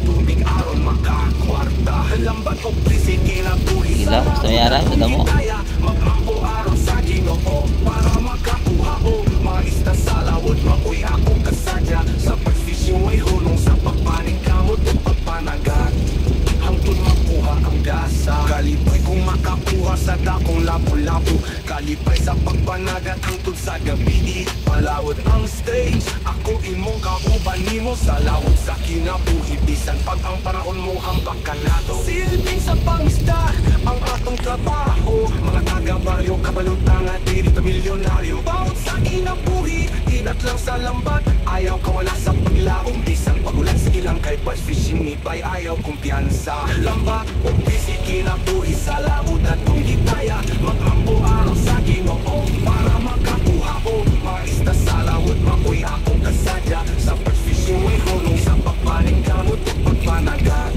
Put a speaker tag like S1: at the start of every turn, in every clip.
S1: tubig aron makakwarta. Lambat o prisi kinabuhi
S2: Gila, gusto mayara, ganda mo.
S1: Magmampo aron sa Ginoo para makakuha o maista sa lawod. Makoy akong kasadya sa pag-fishing, may hulong sa pagpaning kamot o pagpanagat. Hangtod makuha ang gasa, kalipay kung makakuha sa dakong lapu-lapu. Kalipay sa pagpanagat hangtod sa gabi, palawod ang stage. Ako imong kauban nimo sa lawod sa kinabuhi. Bisan pag ang panahon mo hambak ka nato. Silbing sa pangisda ang atong trabaho. Mga taga-baryo, kabalutangan, dito milyonaryo. Bawat sa kinabuhi, inat lang sa lambat. Ayaw kawala sa paglaong, bisan pagulan sa ilang kay bass fishing. Nipay ayaw kumpiyansa. Lambat o busy kinabuhi sa lawod at kung hikaya. Mag-ampo araw sa Ginoo para makakuha o maista sa lawod. Makoy akong kasadya sa bass fishing, may hulong sa pagpaning kamot o pagpanagat.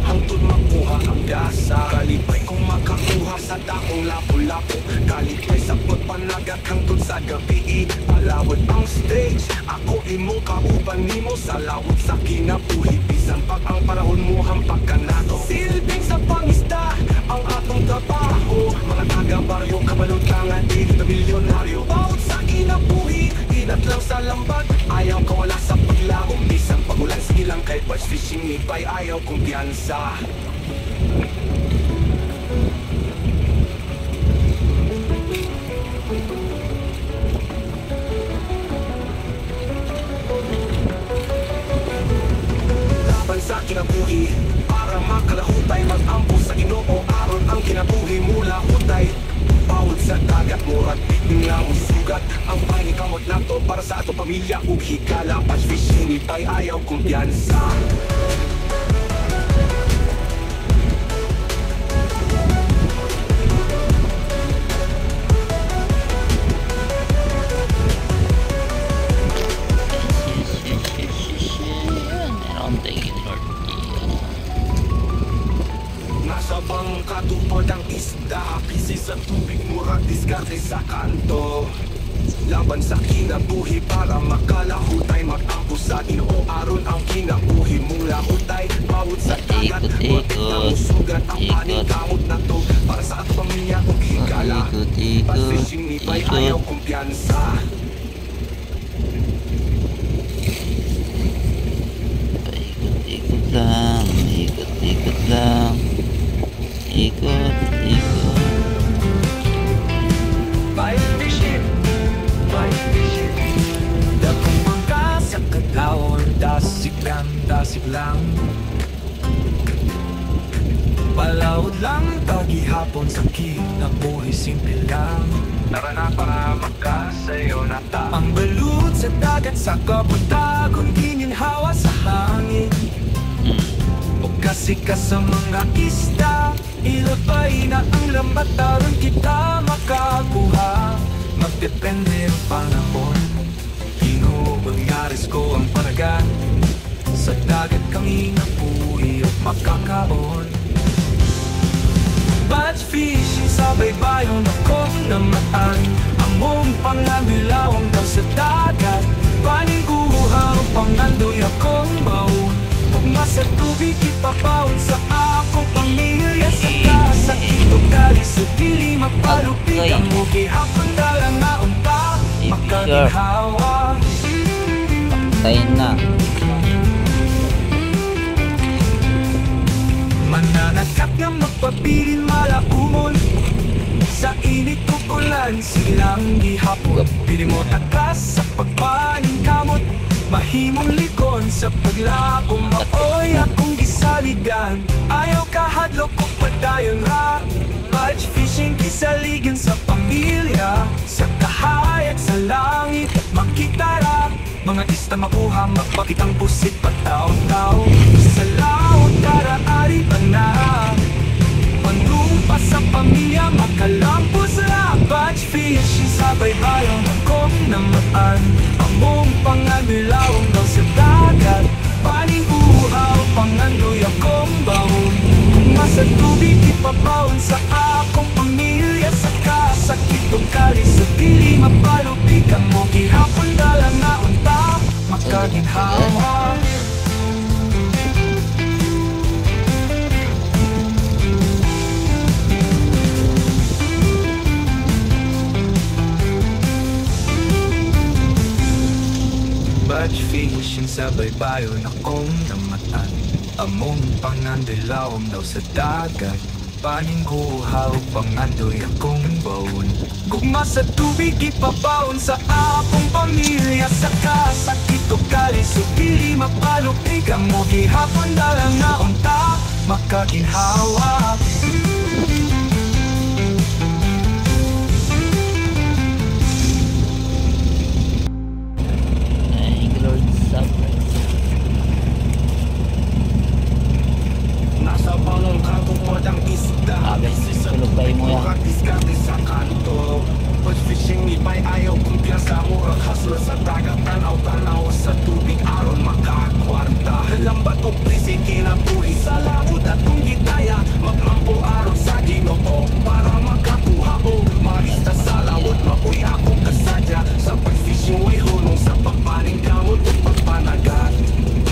S1: Hangtod makuha ang gasa, kalipay kung makakuha sa dakong lapu-lapu. Kalipay sa pagpanagat hangtod sa gabi, palawod ang stage. Ako imong kauban nimo sa lawod sa kinabuhi. Bisan pag ang panahon mo hampak ka nato. Silbing sa pangisda ang atong trabaho. Mga taga-baryo, kabalutangan, dito milyonaryo. Bawat sa kinabuhi, inat lang sa lambat. Ayaw kawala sa paglaong, bisan pagulan silang kay bass fishing. Nipay ayaw kumpiyansa. Laban sa kinabuhi para makalahutay. Mag-ampo sa Ginoo aron ang kinabuhi mula hutay. Bawod sa dagat murag biting nga mong sugat. Ang panikamot na to para sa ato pamilya ug higala. Bass fishing, nipay ayaw kumpiyansa. Nasa bangka tupod ang isda, pisi sa tubig murag diskarte sa kanto. Laban sa kinabuhi para makalahutay. Mag-ampo sa Ginoo aron ang kinabuhi mula hutay. Bawod sa dagat, murag sugat. Ang panikamot na to para sa ato pamilya ug higala. Bass fishing, nipay ayaw kumpiyansa.
S2: Ikot lang, ikot lang. Ikot.
S1: Bass fishing, bass fishing. Dakong bangka sa kadlawon, dasig lang. Palawod lang, tagihapon sa kinabuhi, simple lang. Tara na para magkasayo na ta. Ang balut sa dagat sa kapatagon, gininhawa sa hangin. O kasi ka sa mga isda, ilabay na ang lambat aron kita makakuha. Magdepende ang panahon, Ginoo magyaris ko ang panagat. Sa dagat kami nabuhi at makakaon. Bass fishing sa baybayon akong namaan. Among pangabilawang daw sa dagat. Paniguha o pangandoy akong baon. Pugma sa tubig ipapaon sa akong pamilya. Sa kasakit o kali sa dili magpalupig. Ang mugi hapon dalang na unta makaginhawa.
S2: Tayin na.
S1: Mananagkat nga magpabilin malaumon. Sa init kukulan silang gihapon. Pili mo takas sa pagpaning kamot. Mahimong likon sa paglabong. Maoy akong gisaligan. Ayaw kahadlok o padayon ra. Bass fishing kisaligan sa pamilya. Sa kahayag sa langit at makitara. Mga ista makuha magpakitang pusit pataw-taw. Sa laot karaari pa na. Panumpa sa pamilya makalampos na. Bass fishing sa baybayon akong namaan. Among pangabilawang daw sa dagat. Paniguhaw pangandoy akong baon. Masa tubig ipapaon sa akong pamilya. Sa kasakit o kali sa dili mapalupig. Ang mugi hapon dalang na unta makaginhawa. Batch fishing sa baybayon akong namatan. Among pangandilawom daw sa dagat. Paning guhaw pangandoy akong baon. Gugma sa tubig ipabaon sa akong pamilya. Saka sakit o kalis o pili mapalupig. Ang mo gihapon dalang na unta makaginhawa. Nasa balong kanto mo ang isda.
S2: Tulog pa mo yan.
S1: Diskarte sa kanto. Batch fishing ni bay ayaw kumpiyansa. Murag hustler sa dagat. Tanaw-tanaw sa tubig aron makakwarta. Lambat o prisi kinabuhi sa labot at kung gitaya. Magmampo aron sa Ginoo para makakuha o maista sa lawot. Mapuy ako kasadya sa pag-fishing way hulong sa pagpaning gamot o pagpanagat.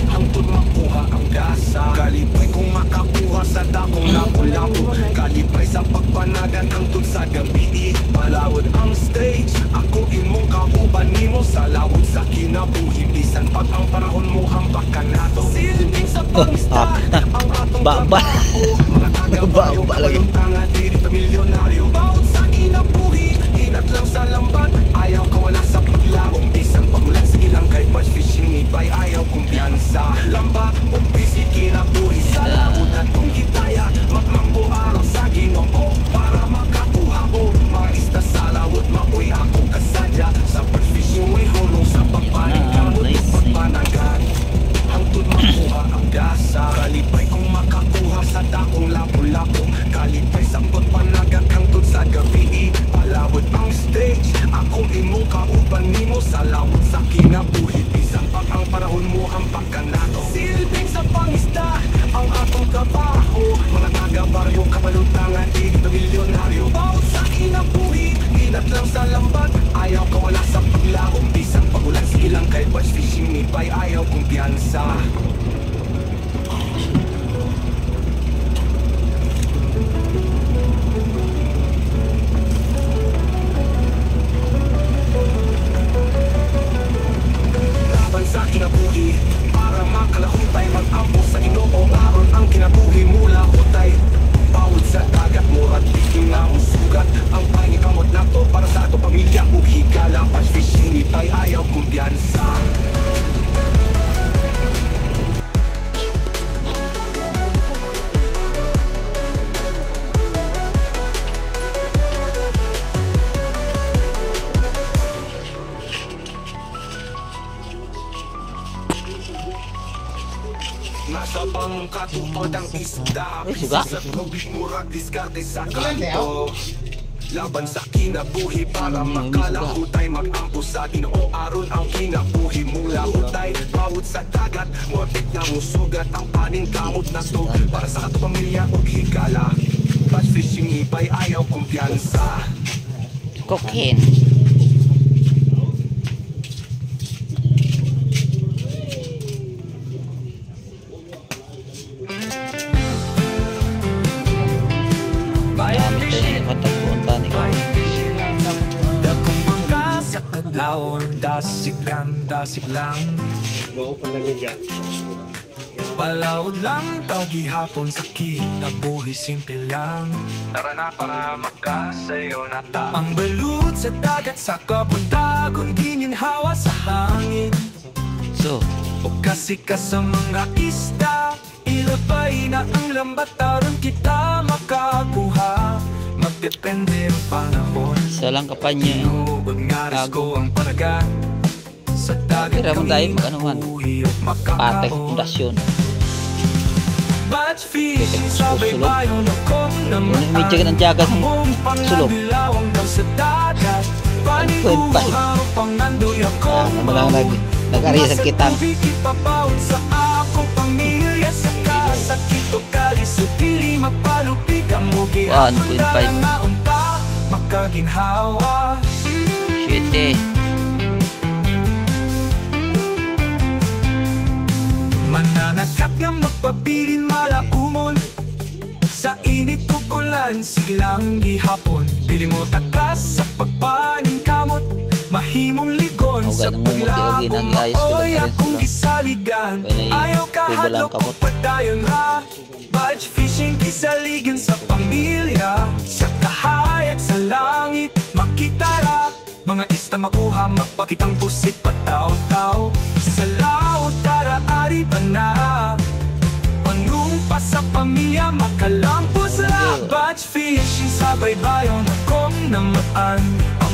S1: Hangtod makuha ang gasa. Kalipay kung makakuha sa dakong lapu-lapu. Kalipay sa pagpanagan hangtod sa gabi. Palawod ang stage. Ako imong kauban nimo sa lawod sa kinabuhi. Bisan pag ang panahon mo hambak ka nato. Silbing sa pangista ang atong trabaho. Mga taga-bayo kayong tanga diri pa milyonaryo. Bawat sa kinabuhi inat lang sa lambat. Ayaw ka wala sa paglawong. Bisan pagulan sa ilang kay batch fishing ni bay ayaw kumpiyansa. Lambat o busy kinabuhi sa lawod at kung gitaya. Magmampo araw sa Ginoo para makakuha o maista sa lawod. Mapuy ako kasadya sa pag-fishing way hulong sa pagpaning gamot o pagpanagat. Hangtod makuha ang gasa. Kalipay kung makakuha sa dakong lapu-lapu. Kalipay sa pagpanagat hangtod sa gabi. Palawod ang stage. Ako imong kauban nimo sa lawod sa kinabuhi. Bisan pag ang panahon mo hampak ka nato. Silbing sa pangista ang atong trabaho. Mga taga-baryo kabalutangan igit na milyonaryo. Bawat sa kinabuhi inat lang sa lambat. Ayaw ka wala sa paglawong. Bisan pagulan sa ilang kay batch fishing ni bay ayaw kumpiyansa. Laban sa kinabuhi para makalahuntay. Mag-ampo sa Ginoo aron ang kinabuhi mula hutay. Bawod sa dagat murag biking na sugat. Ang pangikamot na to para sa ato pamilya ug higala. Batch fishing ni bay ayaw kumpiyansa. Nasa bang katupad ang isda.
S2: Suga.
S1: Sa tubig murag diskarte sa kanto. Laban sa kinabuhi para makalahutay. Mag-ampo sa Ginoo aron ang kinabuhi mula hutay. Bawod sa dagat morbid na musugat. Ang paning kamot na to para sa ato pamilya ug higala. Batch fishing ni bay ayaw kumpiyansa.
S2: Cocaine.
S1: Dakong mga sa kadlawon. Dasik lang palawod lang tagihapon sa kinabuhi simple lang. Tara na para magkasayo na ta. Ang balut sa dagat sa kabuntagon. Gininhawa sa hangin.
S2: So,
S1: O kasi ka sa mga isda. Ilabay na ang lambat aron kita makakuha. Magdepende ang panahon.
S2: isa lang kapanya.
S1: Inuod nga risko ang panagat. Sa dagat
S2: Pero
S1: kami
S2: tayo mag-anuhan.
S1: mabuhi o
S2: Patek,
S1: makakaon.
S2: pundasyon.
S1: Batch fishing sa baybayon akong namatan.
S2: Medyo ka ng jagat ng
S1: Among
S2: sulok.
S1: pangabilawang daw sa dagat. Paniguha o pangandoy akong baon.
S2: Nag-ariya sa kitang.
S1: Tubig ipabaon sa akong pamilya. Sa kasakit o kalis o pili mapalupig. Ang mugi ako
S2: 1.5.
S1: dalang naunta makaginhawa.
S2: Shit eh.
S1: Mananakap nga magpabilin malaumon. Sa init kukulan silang gihapon. Pili mo takas sa pagpaning kamot. Mahimong ligon
S2: Huwag ng mumuti o ginag-ayos ko lang rin sila.
S1: Kisaligan, ayaw kahadlok o padayon ha. Budge fishing kisaligan sa pamilya, sa kahayag sa langit makitara. Mga ista makuha magpakitang pusit pataw-taw. Sa laot tara ari ba na, panumpa sa pamilya makalampos la. Budge fishing sa baybayon akong namaan.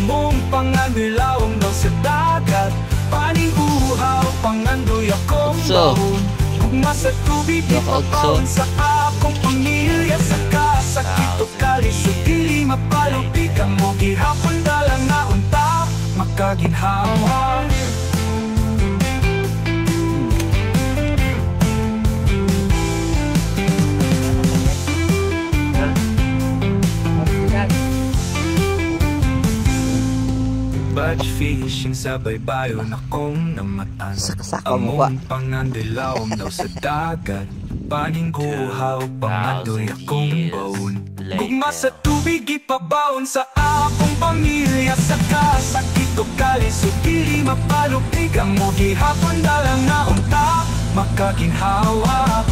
S1: Among panganilawang daw sa dagat, paning uhaw pangandoy akong baon. Masa tubig ipapaon sa akong pamilya. Sa kasakit o kalisod dili mapalupig ang mo gihapon dalang na unta makaginhawa. Budge fishing sa baybayon akong namatan. Among pangandilawang daw sa dagat, paning kuhaw pangadoy akong baon. Gugma sa tubig ipabaon sa akong pamilya. Sa kasakit o kalisod dili mapalupig ang mo gihapon dalang na unta makaginhawa.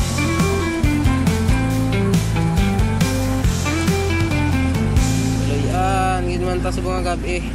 S3: Yan, ginaman ta sa mga gabi.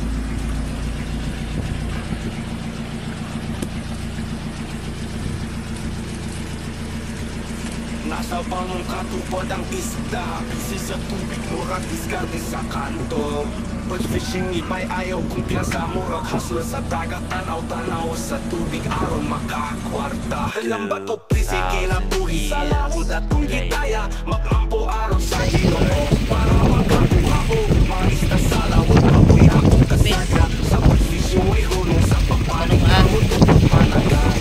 S1: Nasa bangong katupad ang isda, kasi sa tubig murag diskarte sa kanto. Budge fishing iba'y ayaw kumpiyansa, murag hustle sa dagat, tanaw-tanaw sa tubig aron makakwarta. Lambat o prisi kinabuhi sa laot at kung gitaya, maglampo aron sa Ginoo para makakuha o mga isda sa lawot. Mabuhi akong kasaga sa budge fishing, may hulong sa papaningamot o pagpanagan.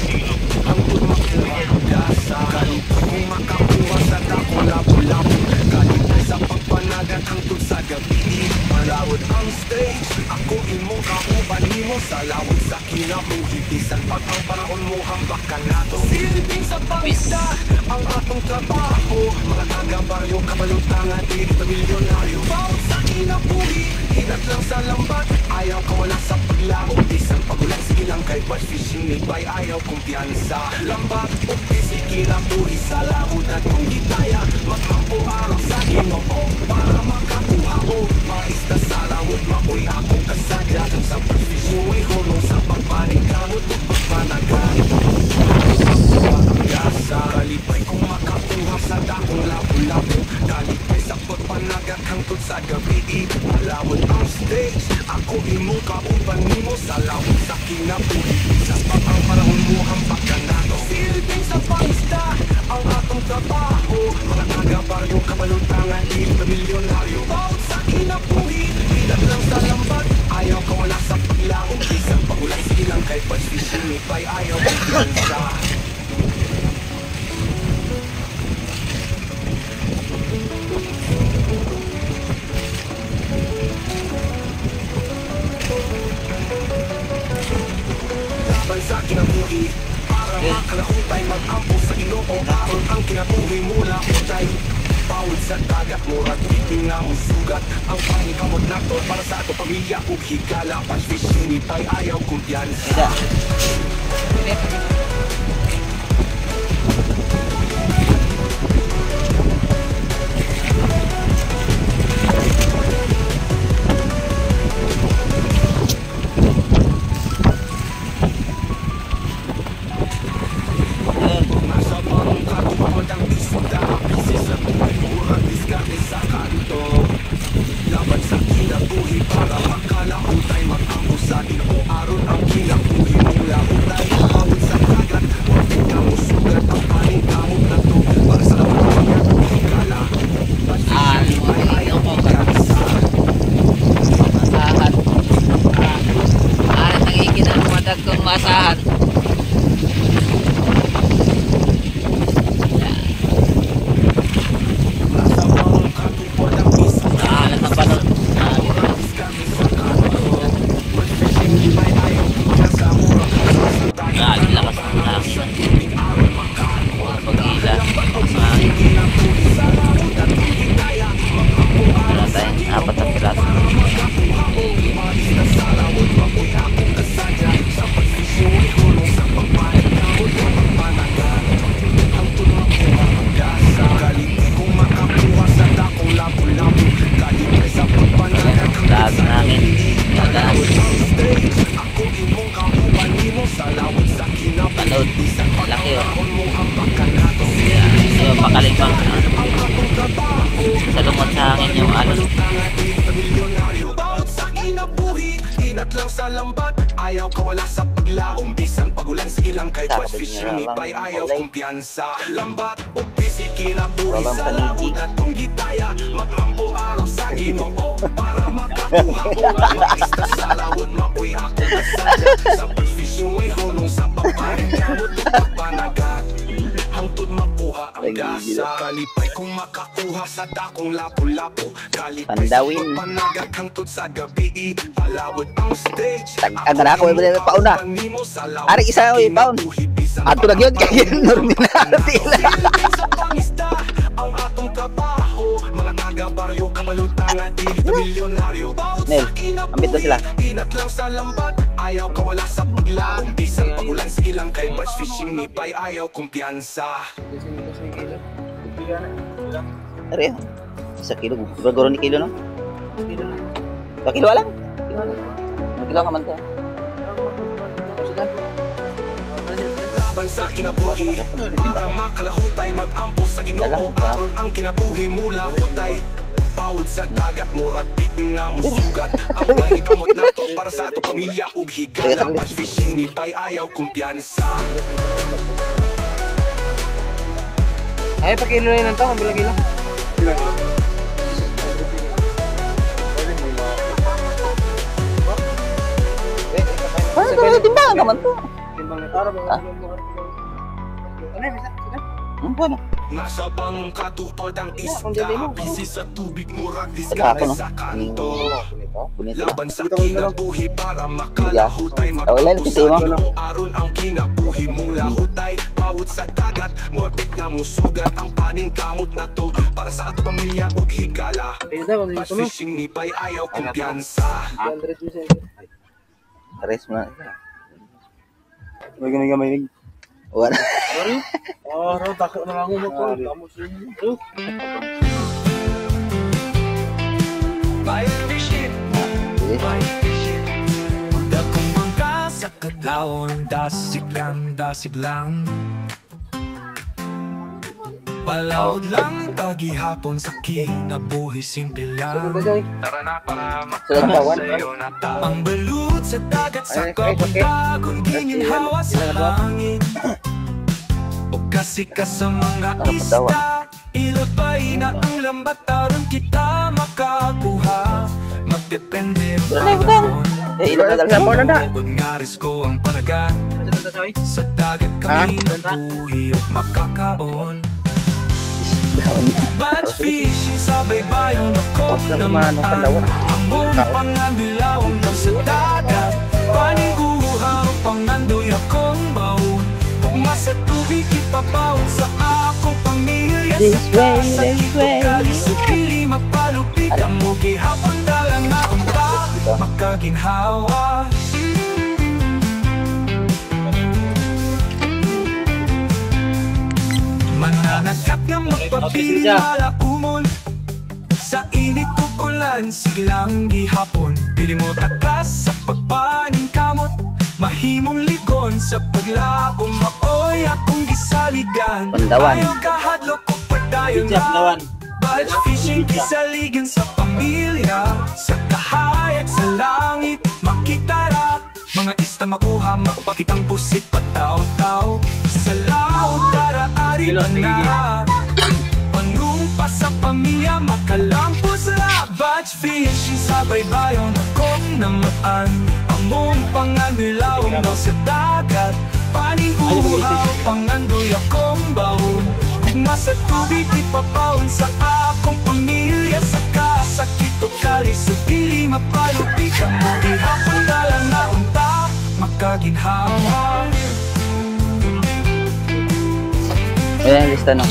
S1: Ang makuha ang gasa, kung makakuha sa dako labo-labo, kalipay sa pagpanagan hangtod sa gabi. Malawod ang stage, ako imo kauban nimo sa lawod sa kinabuhi. Bisan pag ang panahon mo hambak ka nato, silbing sa pangista ang atong trabaho. Mga taga-baryo, kabalutangan, di milyonaryo. Bawat sa kinabuhi, hinat lang sa lambat, ayaw ka wala sa paglaho. Bisan pagulang silang kay budge fishing, iba'y ayaw kumpiyansa. Lambat o busy kinabuhi sa lawod at kung gitaya, magmampo araw sa Ginoo para makakuha o mga isda sa lawod. Makoy akong kasadya sa budge fishing, may hulong sa pagpaningkamot o pagpanagan. Ang gasa, kalipay kung makakuha sa dakong labo-labo, kalipay sa pagpanagat hangtod sa gabi. Malawod ang stage, ako imo kauban nimo sa lawod sa kinabuhi. Sa pag ang panahon mo hambak ka nato, silbing sa pangista ang atong trabaho. Mga taga-baryo, kabalutangan, di milyonaryo. Bawat sa kinabuhi, hinat lang sa lambat, ayaw ka wala sa paglaong. Isang pagulang silang kay budge fishing, iba'y ayaw kumpiyansa. Sa kinabuhi, para makalahutay, mag-ampo sa Ginoo aron ang kinabuhi mula utay. Pawid sa dagat, murag titing na mong sugat ang pangikamot nato para sa ato pamilya ug higala. Budge fishing iba'y ayaw kumpiyansa. Laban sa kinabuhi para makalahutay, mag-ampo sa Ginoo aron ang kinabuhi mula utay. Pawid sa dagat, huwag ka mo sugat ang paningkamot na to para sa pamilya ug higala. Budge fishing iba'y ayaw kumpiyansa.
S2: Masahan. Nangikin ang madag kong masahan. Grabe lakas ng hangin. Pag-ila. Wala tayong 4 na piraso.
S1: inat lang sa lambat. Ayaw kawala sa paglaong, bisan pagulan sa ilang kay
S2: Dapat
S1: Watch fishing
S2: din
S1: ni
S2: nila
S1: Pay.
S2: lang,
S1: Ayaw
S2: kulay.
S1: kumpiyansa. Lambat o busy kinabuhi
S2: Walang
S1: sa
S2: paniki.
S1: labot at kung gitaya. Maglambo araw sa Ginoo para makakuha ko ang maista sa lawot. Mapuy ako kasadya sa pag-fishing may hulong sa paparing kamot o pagpanagat. Hangtod makuha ang gasa. Kalipay kung makakuha sa dakong lapo-lapo. Kalipay sa
S2: Pandawin.
S1: pagpanagat hangtod sa gabi. Palawod ang stage.
S2: Tag-ang na ako, may pauna. Ari isa ko, paun. Ato na yun, kaya normal na tila.
S1: Sa pangisda, ang atong trabaho. Mga taga-baryo, kamalutangan, di milyonaryo. Bawat
S2: Nel,
S1: sa kinabuhi,
S2: ambit na sila.
S1: inat lang sa lambat. Ayaw kawala sa paglaong, bisan pagulan sa ilang kay Watch fishing ni Pay. Ayaw kumpiyansa.
S2: Ari, 1 kilo. Guro ni kilo, no? 2 kilo lang. 1 kilo ka man to.
S1: Laban sa kinabuhi, para makalahutay, mag-ampo sa Ginoo. Aron ang kinabuhi mula hutay. Bawod sa dagat, murat bitin nga musugat. Ang mga ikamot na to para sa ato pamilya ug higala. Watch fishing ni Pay, ayaw kumpiyansa.
S3: Ay, pakilo na yun ito, ang bilang ilang.
S2: Ano, timbangan naman to.
S3: Timbang na taro,
S2: Ah.
S3: Ano, bisa?
S2: Ano?
S1: Nasa bangka tupad ang isda. Busy sa tubig, murag
S2: Ako,
S1: diskarte
S2: no?
S1: sa kanto.
S2: Bonito.
S1: Laban sa kinabuhi para makalahutay.
S2: Wala,
S1: Magpapos
S2: kasi mo.
S1: sa Ginoo. Aron ang kinabuhi mula hutay. Bawod sa dagat, muwapit na musugat. Ang paning kamot na to para sa ato pamilya ug higala.
S3: Ayun daw,
S1: Watch
S3: dito mo.
S1: fishing ni Pay, ayaw kumpiyansa.
S3: 100%.
S2: Ares mo na.
S3: May gamay-gamay.
S2: Wala.
S3: Oh, takot na lang mo ko. Kamu sih.
S1: Pay fishing,
S2: Sige.
S1: Pay fishing. Dakong mangka sa kadlawon, dasig lang. Palawod lang, tagihapon sa kinabuhi, simple lang. Tara na para
S2: Sulat ka, Wan.
S1: sa'yo na tao. Ang balut sa dagat sa kapuntagon, gininhawa sa langit. O kasi ka sa mga isda, ilabay na ang lambat, aron kita makakuha. Magdepende panahon.
S2: Ilan na talaga.
S1: Kung nga risko ang palagat, sa dagat kami nabuhi at makakaon. Batch fishing sa baybayon ako naman. Among pangabilawang lang sa dagat. Paniguha o pangandoy akong baon. Pugma sa tubig ipapaon sa akong pamilya.
S2: This way,
S1: Sa
S2: this
S1: kito
S2: way.
S1: kalisupili mapalupit. Ang mugi hapon dalang na unta makaginhawa. Mananagkat nga magpapili wala umol. Sa init kukulan silang gihapon. Pili mo takas sa pagpaning kamot. Mahimong ligon sa paglakong maoy akong gisaligan.
S2: Pandawan.
S1: Ayaw kahadlok ko padayon na. Batch fishing kisaligan sa pamilya. Sa kahayag sa langit makitara. Mga ista makuha magpakitang pusit pataw-taw. Sa laot dara-ari na. Panumpa sa pamilya makalampo sa batch fishing sa baybayon akong namaan. Among panganilawang daw sa dagat. Paniguhaw pangandoy akong baon. Nasa tubig ipapaon sa akong pamilya. Sa kasakit o kalisupili mapalupit. Ang mugi hapon dalang na unta makaginhawa.
S2: Ayan, lista no.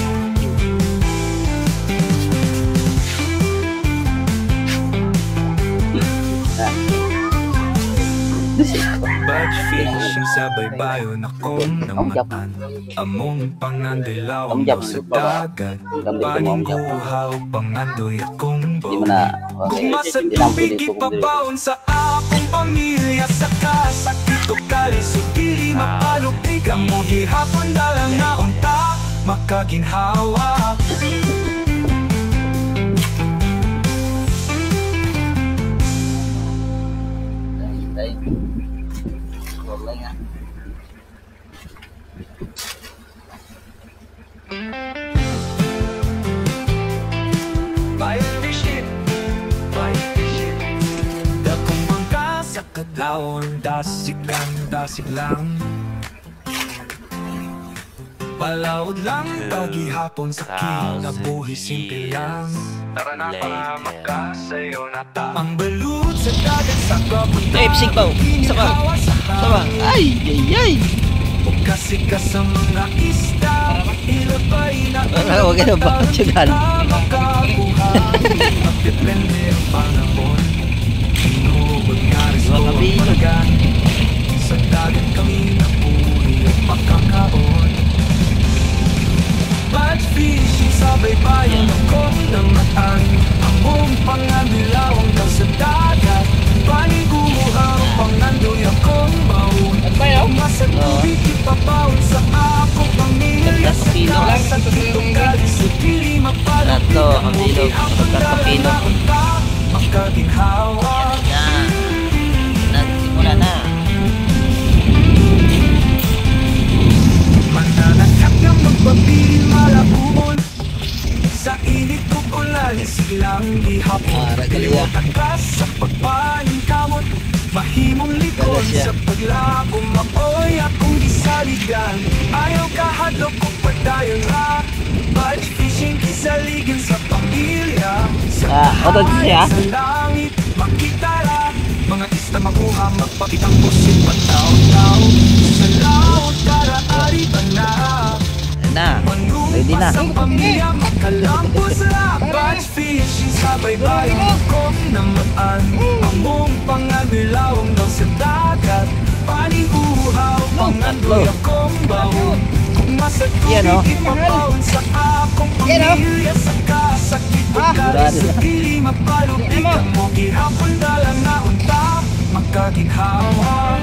S1: Batch fishing sa baybayon akong naman. Among pangandilaw sa dagat. Paniguhaw pangandoy akong
S2: Hindi mo
S1: baon.
S2: na.
S1: Guma sa
S2: Hindi lang
S1: tubig
S2: pili ko kung
S1: ipabaon sa akong pamilya. Sa kasakit o kalisupili mapalupig. Ang mugi hapon dalang na unta makaginhawa.
S2: Dahil. Wala nga.
S1: Bayan fishing, bayan fishing. Dakong bangka sa kadlaon, dasig lang. Palawod lang, paghihapon sa kinabuhi, simple lang. Tara na para magkasayo na ta. Ang balut sa dagat sa kapunta.
S2: Ay, pisig pa. Saba. Saba. Ay, ay, ay.
S1: Kasika sa mga isda, ilabay na
S2: Huwag ka na ba? Tsugan.
S1: Depende ang panahon. Inuubod nga rin sa
S2: Kabino.
S1: palagan. Sa dagat kami napuhi at makakaon. Batch fishing sa baybayin akong namatan. Among panganilawang daw sa dagat. Paniguha ang pangandoy akong baon. Masa tubig ipapaon sa akong pamilya. Sa kasa kitong galing sa pili mapalapit. Ang muhi hapon dala na unta makaginhawa.
S2: Yan. Nagsimula na.
S1: Mananakak na magpapili malabumon. Sa init ko ulan silang ihapon. Liwatan ka sa pagpaning kamot. Mahimong likod sa paglabong mapoy akong isaligan. Ayaw kahadlok kong padayon ha. Body fishing kisaligin sa pamilya. Sa
S2: Otod siya.
S1: sa langit makitara. Mga isla makuha magpakitang pusin pataw-taw. Sa laot karaari ba na?
S2: Na. Ready na.
S1: Ang pamilya makalampos sa batch fishing sa baybayin kong namaan. Among panganilawang daw sa dagat. Panibuhaw, pangandoy akong baon. Kung masa
S2: Yan, oh.
S1: tubig ipapaon sa akong pamilya. Sa kasakit pagkari sa pili mapalupigan mo. Gihapon dala na unta makaginhawa.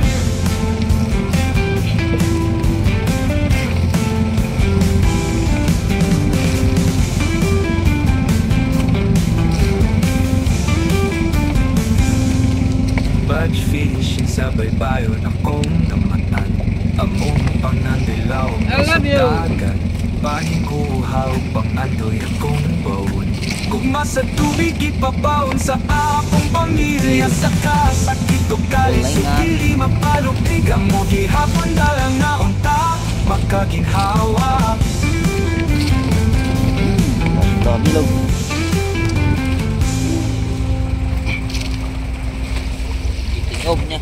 S1: Batch fishing sa baybayon akong namatan. Among pangandilaw sa dagat. Paniguhaw pangandoy akong baon. Gugma sa tubig ipapaon sa akong pamilya. Sa kasakit o galing sa pili mapalupigan mo. Gihapon dalang na unta makaginhawa.
S2: Ito, bilog. Itingob niya.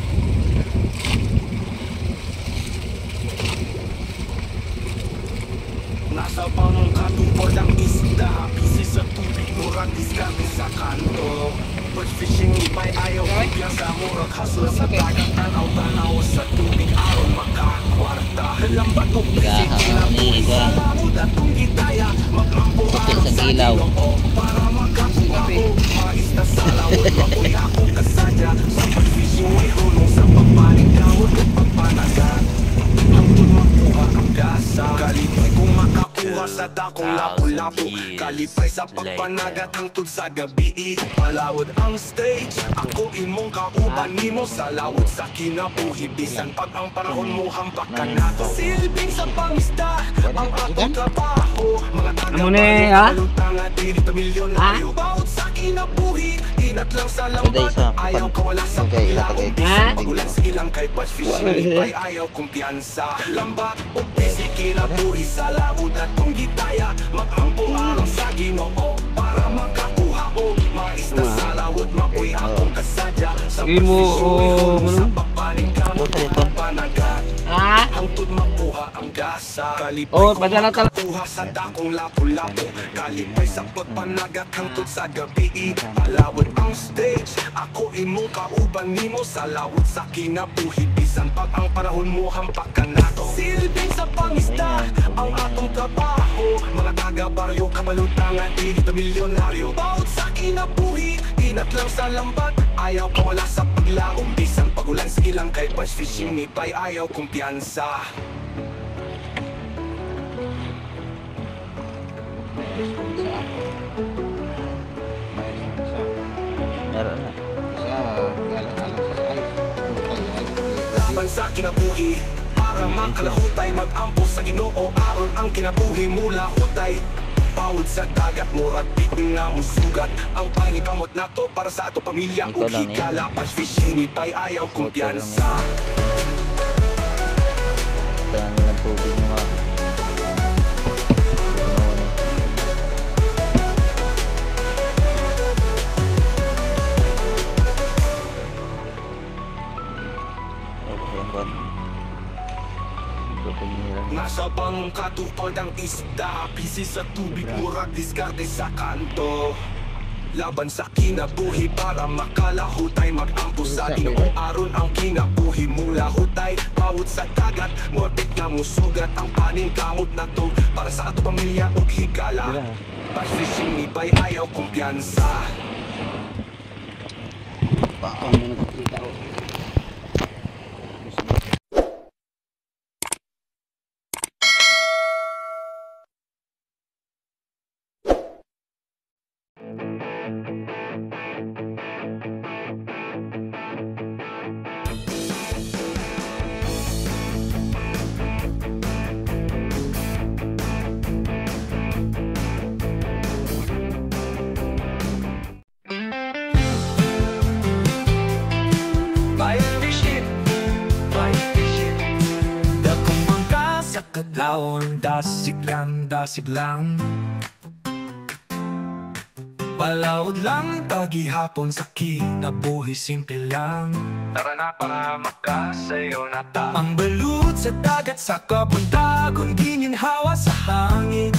S1: Nasa pangong katupod ang isda. Pisi sa tubig, murang diskarte sa kanto. Bird fishing, may ayaw bigyan sa murag haslo sa dagat. Tanaw-tanaw sa tubig, aron makakwarta. Halambat o fishing, kinabuhi sa lamod at kung gitaya. Maglampo araw sa ginoo para makakuha ko. Maista sa lawod, makuya ako kasadya. Sa bird fishing, may hulong sa pagpaning kamot at pagpanagat. Hangtod makuha ang gasa. Kalipay kung makakuha sa dakong lapu-lapu. Kalipay sa pagpanagat hangtod sa gabi. Palawod ang stage, ako imong kauban nimo sa lawod sa kinabuhi. Bisan pag ang panahon mo hampak ka na to. Silbing sa pangisda, ang atong trabaho. Mga taga-balutang at dito milyonaryo. Bawat sa kinabuhi, inat lang sa lambat. Ayaw ka wala sa paglaong. Pagulan sa ilang kay Batch Fishing, lipay ayaw kumpiyansa. Lambat o busy kinabuhi sa lawod at kung gitaya. Mag-ampo araw sa ginoo para makakuha o maista sa lawod. Mapuy akong kasadya sa pagfishing, sa pagpaling kamot o pagpanagat. Hangtod makuha ang gasa. Kalipay kung makakuha sa dakong lapu-lapu. Kalipay sa pagpanagat hangtod sa gabi. Palawod ang stage, ako imong kauban nimo sa lawod sa kinabuhi. Bisan pag ang panahon mo hampak ka na to. Silbing sa pangisda, ang atong trabaho. Mga taga-baryo, kabalutangan, dito milyonaryo. Bawat sa kinabuhi, inat lang sa lambat. Ayaw ka wala sa paglaong. Bisan pagulan sa ilang kay Batch Fishing, nipay ayaw kumpiyansa.
S2: Meron na.
S4: Isa, galang-galang sa ice.
S1: laban sa kinabuhi. Para makalahutay, mag-ampo sa Ginoo aron ang kinabuhi mula hutay. Pawod sa dagat, murag bitin nga mong sugat. Ang pangikamot na to para sa ato pamilya.
S2: Ikaw
S1: Kung
S2: lang eh.
S1: higala, pag-fishing, ipay ayaw kumpiyansa.
S2: Tahan nyo ng tubig mga.
S1: Nasa bangka tupad ang isda, busy sa tubig, murag diskarte sa kanto. Laban sa kinabuhi para makalahutay, mag-ampo sa Ginoo aron ang kinabuhi mula hutay. Pawod sa dagat, morbid nga musugat. Ang paningkamot na to para sa ato pamilya ug higala. Pag-fishing, ipay ayaw kumpiyansa. Kadlawon, dasig lang Palawod lang, tagihapon sa kinabuhi, simple lang. Tara na para makasayo na ta. Ang balut sa dagat sa kapuntagon, gininhawa sa hangin.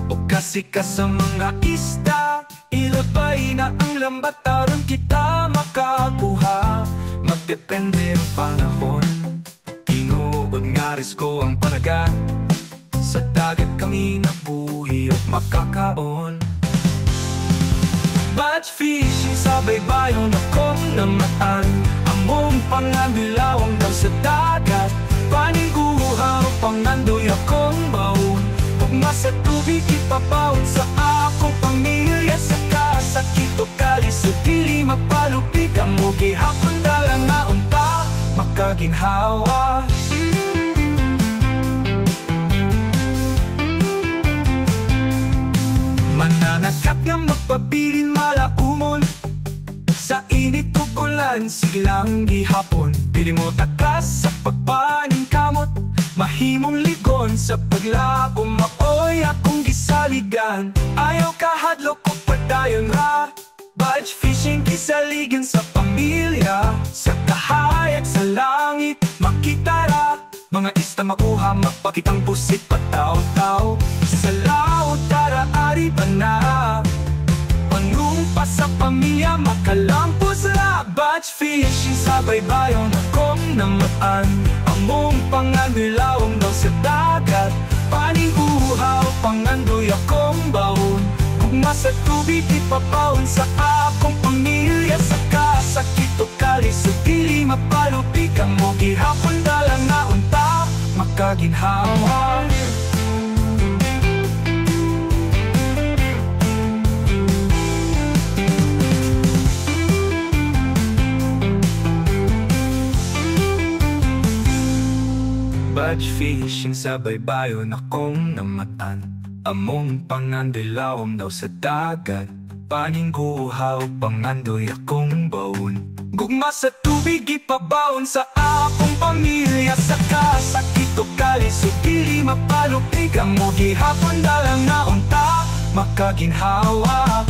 S1: O kasi ka sa mga isda, ilabay na ang lambat aron kita makakuha. Magdepende ang panahon, tinuod nga risko ang panagat. Sa dagat kami nabuhi at makakaon. Batch fishing sa baybayon akong namataan. Among pangabilawang daw sa dagat, paniguha o pangandoy akong baon. Pugma sa tubig ipapawon sa akong pamilya. Sa kasakit o kalisod dili mapalupig. Ang mugi hapon dalang na unta makaginhawa. Mananakap nga magpabilin malaumon. Sa init o ulan silang gihapon. Pili mo takas sa pagpaning kamot. Mahimong ligon sa paglabo. Maoy akong gisaligan. Ayaw kahadlok o padayon ra. Batch fishing kisaligan sa pamilya. Sa kahayag sa langit makita ra. Mga ista makuha magpakitang pusit pataw-taw. Sa laot tara ari ba na. Panumpa sa pamilya makalampos ra. Batch fishing sa baybayon akong namaan. Among panganilawang daw sa dagat. Paniguhaw pangandoy akong baon. Kugma sa tubig ipapawon sa akong pamilya. Sa kasakit o kalisod dili mapalupig. Ang mugi hapon dalang na unta makaginhawa. Batch fishing sa baybayon akong namatan. Among pangandilawom daw sa dagat. Paningguhaw pangandoy akong baon. Gugma sa tubig ipabaon sa akong pamilya. Sa kasakit o kalisod dili mapalupig. Ang mugi hapon dalang na unta makaginhawa.